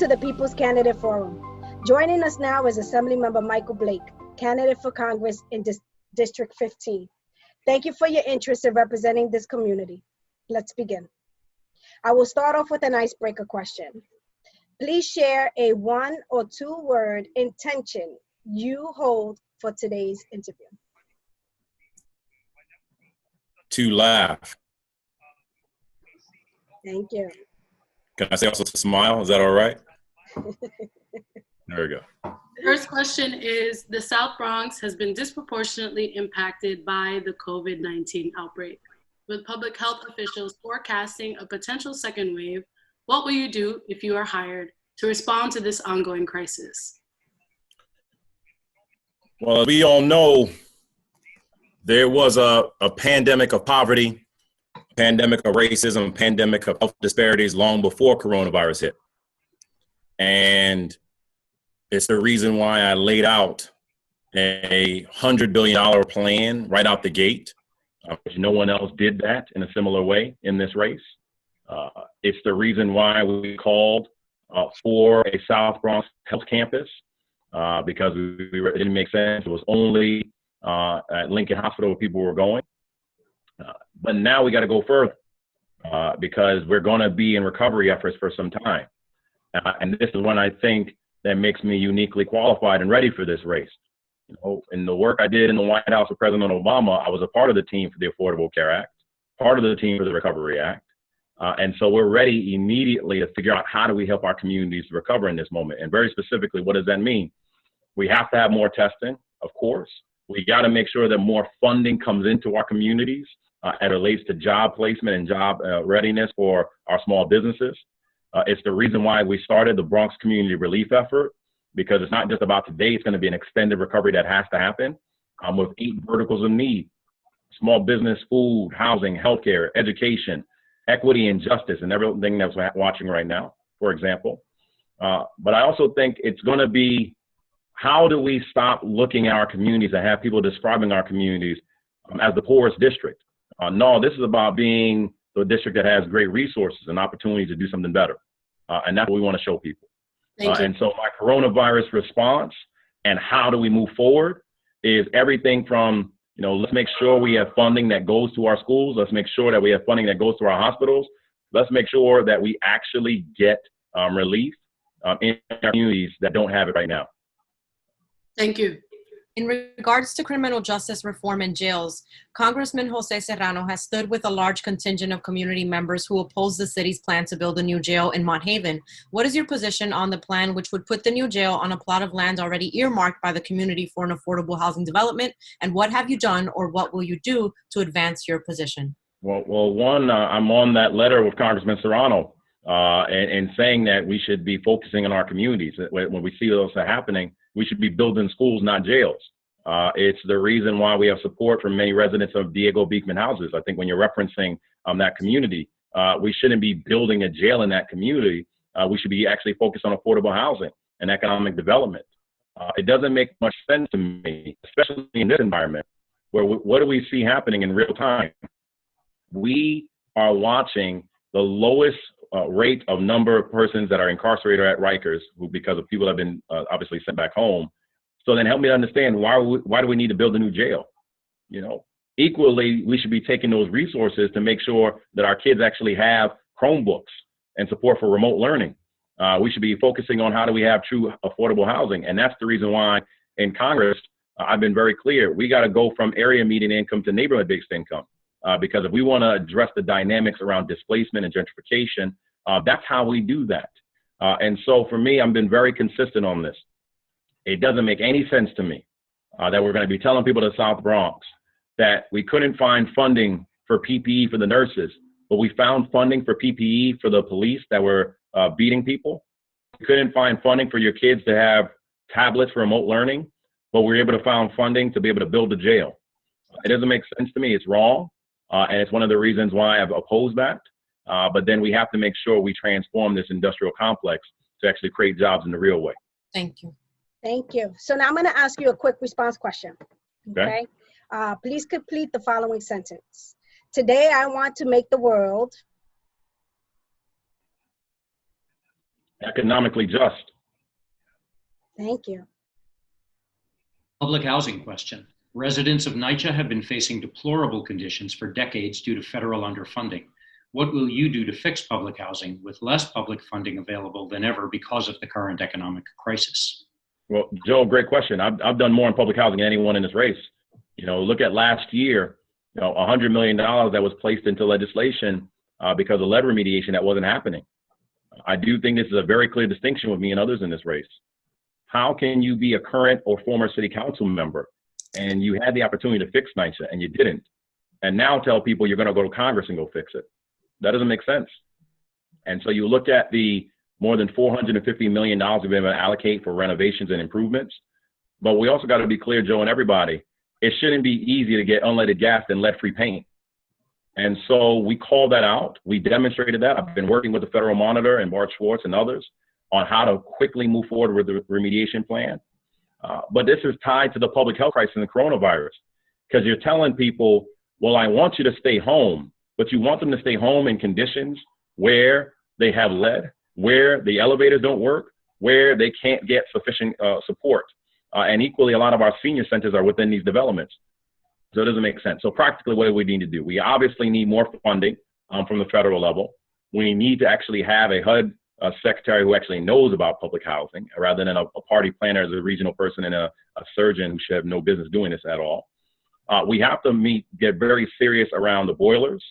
to the People's Candidate Forum. Joining us now is Assemblymember Michael Blake, candidate for Congress in District 15. Thank you for your interest in representing this community. Let's begin. I will start off with an icebreaker question. Please share a 1 or 2 word intention you hold for today's interview. To laugh. Thank you. Can I say also to smile? Is that all right? There we go. First question is, the South Bronx has been disproportionately impacted by the COVID-19 outbreak. With public health officials forecasting a potential second wave, what will you do if you are hired to respond to this ongoing crisis? Well, we all know there was a pandemic of poverty, pandemic of racism, pandemic of health disparities long before coronavirus hit. And it's the reason why I laid out a $100 billion plan right out the gate. No one else did that in a similar way in this race. It's the reason why we called for a South Bronx health campus because it didn't make sense. It was only at Lincoln Hospital where people were going. But now we got to go further because we're going to be in recovery efforts for some time. And this is when I think that makes me uniquely qualified and ready for this race. You know, in the work I did in the White House with President Obama, I was a part of the team for the Affordable Care Act, part of the team for the Recovery Act. And so we're ready immediately to figure out how do we help our communities recover in this moment. And very specifically, what does that mean? We have to have more testing, of course. We got to make sure that more funding comes into our communities as it relates to job placement and job readiness for our small businesses. It's the reason why we started the Bronx Community Relief Effort, because it's not just about today, it's going to be an extended recovery that has to happen with 8 verticals of need: small business, food, housing, healthcare, education, equity and justice, and everything that's watching right now, for example. But I also think it's going to be, how do we stop looking at our communities and have people describing our communities as the poorest district? No, this is about being the district that has great resources and opportunities to do something better. And that's what we want to show people. And so my coronavirus response and how do we move forward is everything from, you know, let's make sure we have funding that goes to our schools. Let's make sure that we have funding that goes to our hospitals. Let's make sure that we actually get relief in our communities that don't have it right now. Thank you. In regards to criminal justice reform in jails, Congressman Jose Serrano has stood with a large contingent of community members who oppose the city's plan to build a new jail in Mont Haven. What is your position on the plan, which would put the new jail on a plot of land already earmarked by the community for an affordable housing development? And what have you done, or what will you do to advance your position? Well, one, I'm on that letter with Congressman Serrano and saying that we should be focusing on our communities. When we see those happening, we should be building schools, not jails. It's the reason why we have support from many residents of Diego Beekman houses. I think when you're referencing that community, we shouldn't be building a jail in that community. We should be actually focused on affordable housing and economic development. It doesn't make much sense to me, especially in this environment, where what do we see happening in real time? We are watching the lowest rate of number of persons that are incarcerated at Rikers, because of people that have been obviously sent back home. So then help me understand, why do we need to build a new jail? You know, equally, we should be taking those resources to make sure that our kids actually have Chromebooks and support for remote learning. We should be focusing on how do we have true affordable housing. And that's the reason why in Congress, I've been very clear, we got to go from area median income to neighborhood-based income. Because if we want to address the dynamics around displacement and gentrification, that's how we do that. And so for me, I've been very consistent on this. It doesn't make any sense to me that we're going to be telling people to the South Bronx that we couldn't find funding for PPE for the nurses, but we found funding for PPE for the police that were beating people. We couldn't find funding for your kids to have tablets for remote learning, but we were able to find funding to be able to build a jail. It doesn't make sense to me. It's wrong. And it's one of the reasons why I've opposed that. But then we have to make sure we transform this industrial complex to actually create jobs in the real way. Thank you. Thank you. So now I'm going to ask you a quick response question. Okay. Please complete the following sentence. Today, I want to make the world. economically just. Thank you. Public housing question. Residents of NYCHA have been facing deplorable conditions for decades due to federal underfunding. What will you do to fix public housing with less public funding available than ever because of the current economic crisis? Well, Joe, great question. I've done more in public housing than anyone in this race. Look at last year, $100 million that was placed into legislation because of lead remediation that wasn't happening. I do think this is a very clear distinction with me and others in this race. How can you be a current or former city council member and you had the opportunity to fix NYCHA and you didn't, and now tell people you're going to go to Congress and go fix it? That doesn't make sense. And so you look at the more than $450 million we've been able to allocate for renovations and improvements. But we also got to be clear, Joe, and everybody, it shouldn't be easy to get unleaded gas and lead-free paint. And so we called that out. We demonstrated that. I've been working with the federal monitor and Bart Schwartz and others on how to quickly move forward with the remediation plan. But this is tied to the public health crisis and the coronavirus, because you're telling people, well, I want you to stay home, but you want them to stay home in conditions where they have lead, where the elevators don't work, where they can't get sufficient support. And equally, a lot of our senior centers are within these developments. So it doesn't make sense. So practically, what do we need to do? We obviously need more funding from the federal level. We need to actually have a HUD secretary who actually knows about public housing, rather than a party planner as a regional person and a surgeon who should have no business doing this at all. We have to get very serious around the boilers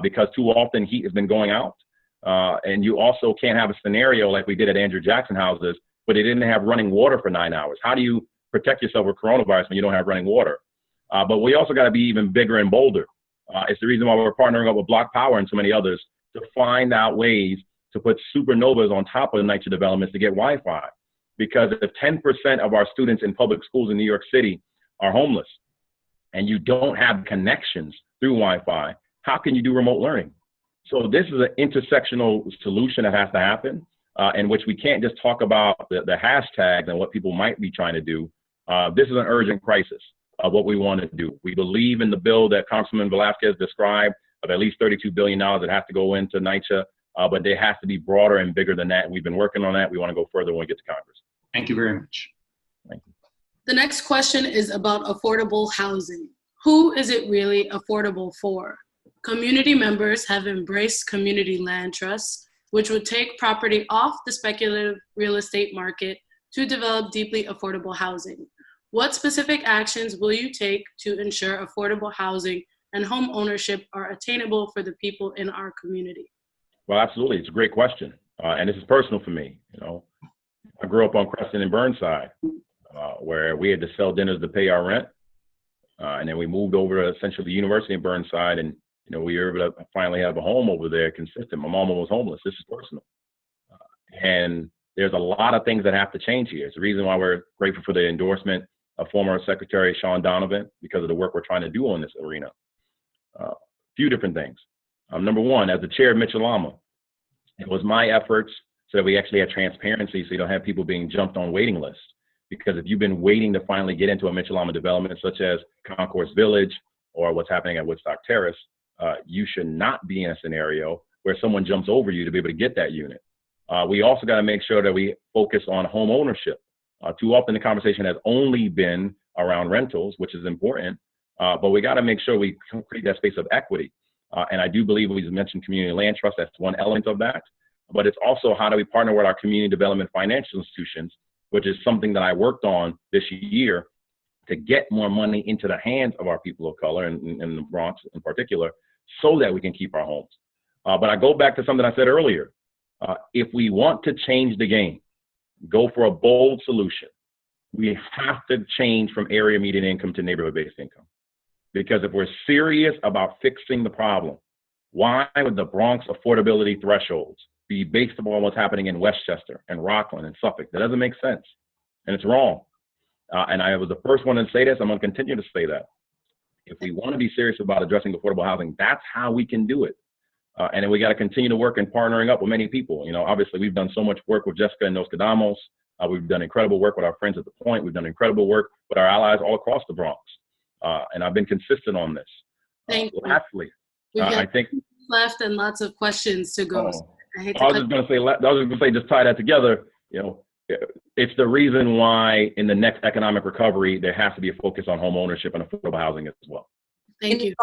because too often heat has been going out. And you also can't have a scenario like we did at Andrew Jackson houses, but they didn't have running water for 9 hours. How do you protect yourself with coronavirus when you don't have running water? But we also got to be even bigger and bolder. It's the reason why we're partnering up with Block Power and so many others to find out ways to put supernovas on top of the NYCHA developments to get Wi-Fi. Because if 10% of our students in public schools in New York City are homeless and you don't have connections through Wi-Fi, how can you do remote learning? So this is an intersectional solution that has to happen, in which we can't just talk about the hashtags and what people might be trying to do. This is an urgent crisis of what we want to do. We believe in the bill that Congressman Velasquez described of at least $32 billion that have to go into NYCHA, but they have to be broader and bigger than that. We've been working on that. We want to go further when we get to Congress. Thank you very much. Thank you. The next question is about affordable housing. Who is it really affordable for? Community members have embraced community land trusts, which would take property off the speculative real estate market to develop deeply affordable housing. What specific actions will you take to ensure affordable housing and home ownership are attainable for the people in our community? Well, absolutely. It's a great question. And this is personal for me. I grew up on Crescent and Burnside, where we had to sell dinners to pay our rent. And then we moved over to essentially the University in Burnside, and we were able to finally have a home over there consistent. My mama was homeless. This is personal. And there's a lot of things that have to change here. It's the reason why we're grateful for the endorsement of former Secretary Sean Donovan, because of the work we're trying to do on this arena. A few different things. Number one, as the chair of Mitchell-Lama, it was my efforts so that we actually had transparency so you don't have people being jumped on waiting lists. Because if you've been waiting to finally get into a Mitchell-Lama development, such as Concourse Village or what's happening at Woodstock Terrace, you should not be in a scenario where someone jumps over you to be able to get that unit. We also got to make sure that we focus on home ownership. Too often the conversation has only been around rentals, which is important, but we got to make sure we create that space of equity. And I do believe we mentioned community land trust. That's one element of that. But it's also how do we partner with our community development financial institutions, which is something that I worked on this year to get more money into the hands of our people of color and in the Bronx in particular, so that we can keep our homes. But I go back to something I said earlier. If we want to change the game, go for a bold solution, we have to change from area median income to neighborhood-based income. Because if we're serious about fixing the problem, why would the Bronx affordability thresholds be based upon what's happening in Westchester and Rockland and Suffolk? That doesn't make sense, and it's wrong. And I was the first one to say this. I'm going to continue to say that. If we want to be serious about addressing affordable housing, that's how we can do it. And then we got to continue to work and partnering up with many people. Obviously, we've done so much work with Jessica and Nos Quedamos. We've done incredible work with our friends at The Point. We've done incredible work with our allies all across the Bronx. And I've been consistent on this. Thank you. Lastly, We've got I think left and lots of questions to go. I hate I to was cut just going to say, just tie that together. It's the reason why in the next economic recovery, there has to be a focus on home ownership and affordable housing as well. Thank you.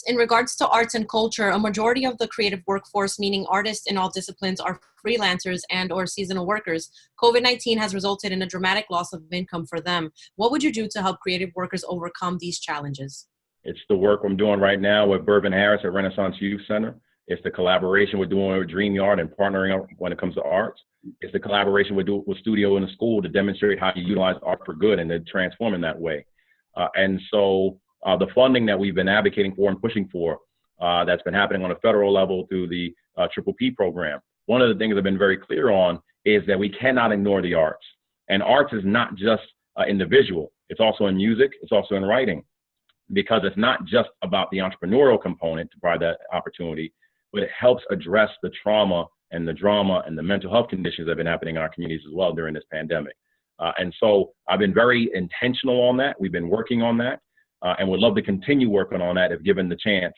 In regards to arts and culture, a majority of the creative workforce, meaning artists in all disciplines, are freelancers and or seasonal workers. COVID-19 has resulted in a dramatic loss of income for them. What would you do to help creative workers overcome these challenges? It's the work I'm doing right now with Bourbon Harris at Renaissance Youth Center. It's the collaboration we're doing with Dream Yard and partnering up when it comes to arts. It's the collaboration we do with Studio in the School to demonstrate how you utilize art for good and to transform in that way. And so the funding that we've been advocating for and pushing for that's been happening on a federal level through the Triple P program. One of the things I've been very clear on is that we cannot ignore the arts. And arts is not just in the visual. It's also in music. It's also in writing, because it's not just about the entrepreneurial component to provide that opportunity, but it helps address the trauma and the drama and the mental health conditions that have been happening in our communities as well during this pandemic. And so I've been very intentional on that. We've been working on that and would love to continue working on that if given the chance.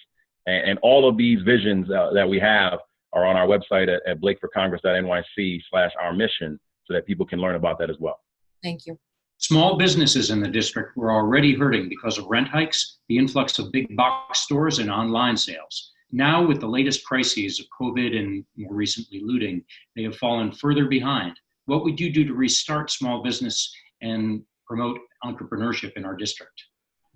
And all of these visions that we have are on our website at blakeforcongress.nyc/our-mission so that people can learn about that as well. Thank you. Small businesses in the district were already hurting because of rent hikes, the influx of big box stores, and online sales. Now, with the latest crises of COVID and more recently looting, they have fallen further behind. What would you do to restart small business and promote entrepreneurship in our district?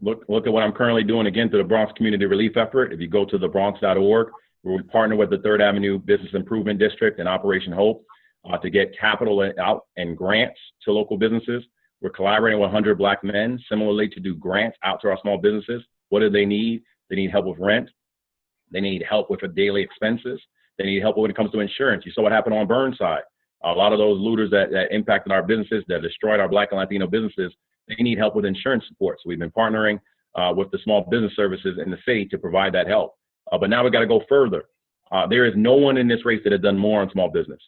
Look at what I'm currently doing again through the Bronx Community Relief Effort. If you go to thebronx.org, where we partner with the 3rd Avenue Business Improvement District and Operation Hope to get capital out and grants to local businesses. We're collaborating with 100 Black men similarly to do grants out to our small businesses. What do they need? They need help with rent. They need help with daily expenses. They need help when it comes to insurance. You saw what happened on Burnside. A lot of those looters that impacted our businesses, that destroyed our Black and Latino businesses, they need help with insurance support. So we've been partnering with the small business services in the city to provide that help. But now we've got to go further. There is no one in this race that has done more on small business.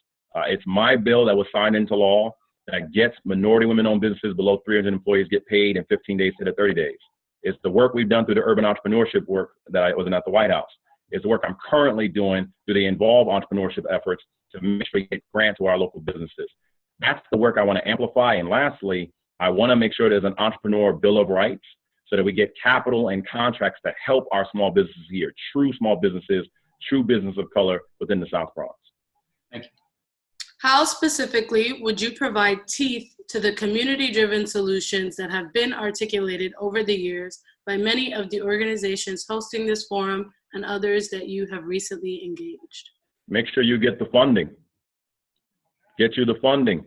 It's my bill that was signed into law that gets minority women-owned businesses below 300 employees get paid in 15 days instead of 30 days. It's the work we've done through the urban entrepreneurship work that I wasn't at the White House. It's the work I'm currently doing through the Involve entrepreneurship efforts to make sure we get grants to our local businesses. That's the work I want to amplify. And lastly, I want to make sure there's an entrepreneur bill of rights so that we get capital and contracts that help our small businesses here, true small businesses, true business of color within the South Bronx. Thank you. How specifically would you provide teeth to the community-driven solutions that have been articulated over the years by many of the organizations hosting this forum and others that you have recently engaged? Make sure you get the funding. Get you the funding.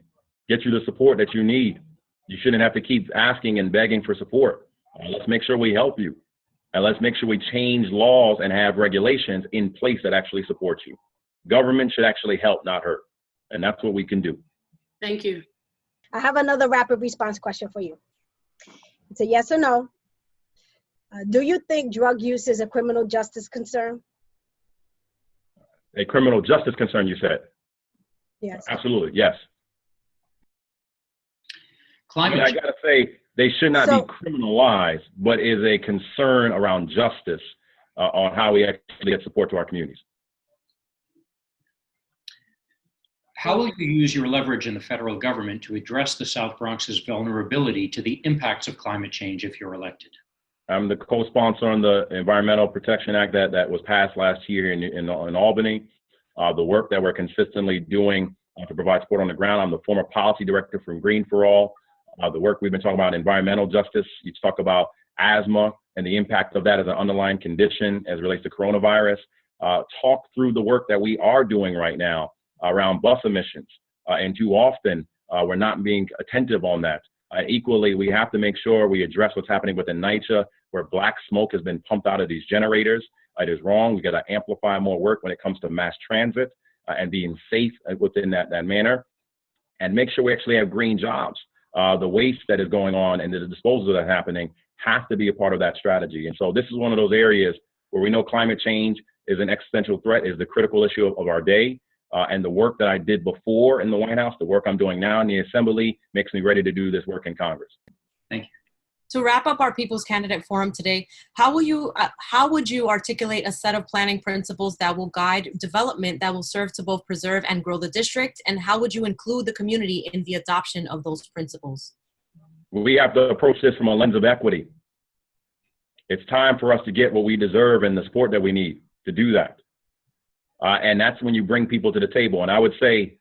Get you the support that you need. You shouldn't have to keep asking and begging for support. Let's make sure we help you. And let's make sure we change laws and have regulations in place that actually support you. Government should actually help, not hurt. And that's what we can do. Thank you. I have another rapid response question for you. It's a yes or no. Do you think drug use is a criminal justice concern? A criminal justice concern, you said? Yes. Absolutely, yes. Climate I gotta say, they should not be criminalized, but is a concern around justice on how we actually get support to our communities. How will you use your leverage in the federal government to address the South Bronx's vulnerability to the impacts of climate change if you're elected? I'm the co-sponsor on the Environmental Protection Act that was passed last year in Albany. The work that we're consistently doing to provide support on the ground. I'm the former policy director from Green for All. The work we've been talking about environmental justice. You talk about asthma and the impact of that as an underlying condition as it relates to coronavirus. Talk through the work that we are doing right now around bus emissions. And too often, we're not being attentive on that. Equally, we have to make sure we address what's happening within NYCHA, where black smoke has been pumped out of these generators. It is wrong. We got to amplify more work when it comes to mass transit and being safe within that manner, and make sure we actually have green jobs. The waste that is going on and the disposals that are happening have to be a part of that strategy. And so this is one of those areas where we know climate change is an existential threat, is the critical issue of our day. And the work that I did before in the White House, the work I'm doing now in the Assembly makes me ready to do this work in Congress. Thank you. To wrap up our People's Candidate Forum today, how would you articulate a set of planning principles that will guide development that will serve to both preserve and grow the district? And how would you include the community in the adoption of those principles? We have to approach this from a lens of equity. It's time for us to get what we deserve and the support that we need to do that. And that's when you bring people to the table. And I would say,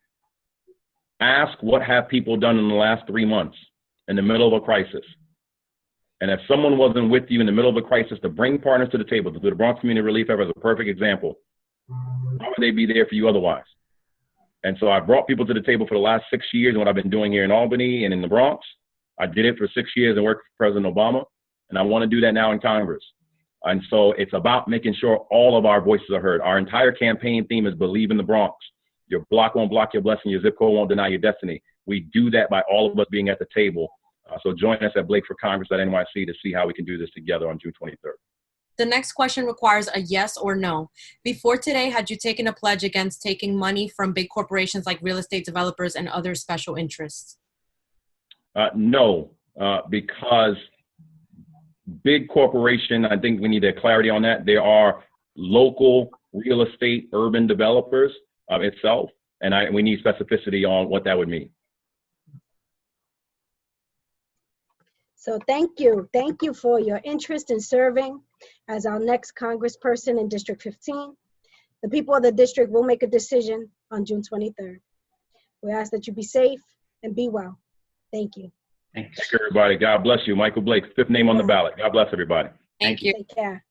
ask what have people done in the last 3 months in the middle of a crisis. And if someone wasn't with you in the middle of a crisis to bring partners to the table, to do the Bronx Community Relief Effort is a perfect example, why would they be there for you otherwise? And so I brought people to the table for the last 6 years, and what I've been doing here in Albany and in the Bronx. I did it for 6 years and worked for President Obama, and I want to do that now in Congress. And so it's about making sure all of our voices are heard. Our entire campaign theme is believe in the Bronx. Your block won't block your blessing. Your zip code won't deny your destiny. We do that by all of us being at the table. So join us at BlakeForCongress.nyc to see how we can do this together on June 23rd. The next question requires a yes or no. Before today, had you taken a pledge against taking money from big corporations like real estate developers and other special interests? No, because big corporation, I think we need a clarity on that. There are local real estate urban developers itself, and we need specificity on what that would mean. So thank you. Thank you for your interest in serving as our next congressperson in District 15. The people of the district will make a decision on June 23rd. We ask that you be safe and be well. Thank you. Thanks. Thank you, everybody. God bless you. Michael Blake, 5th name on the ballot. God bless everybody. Thank you. Take care.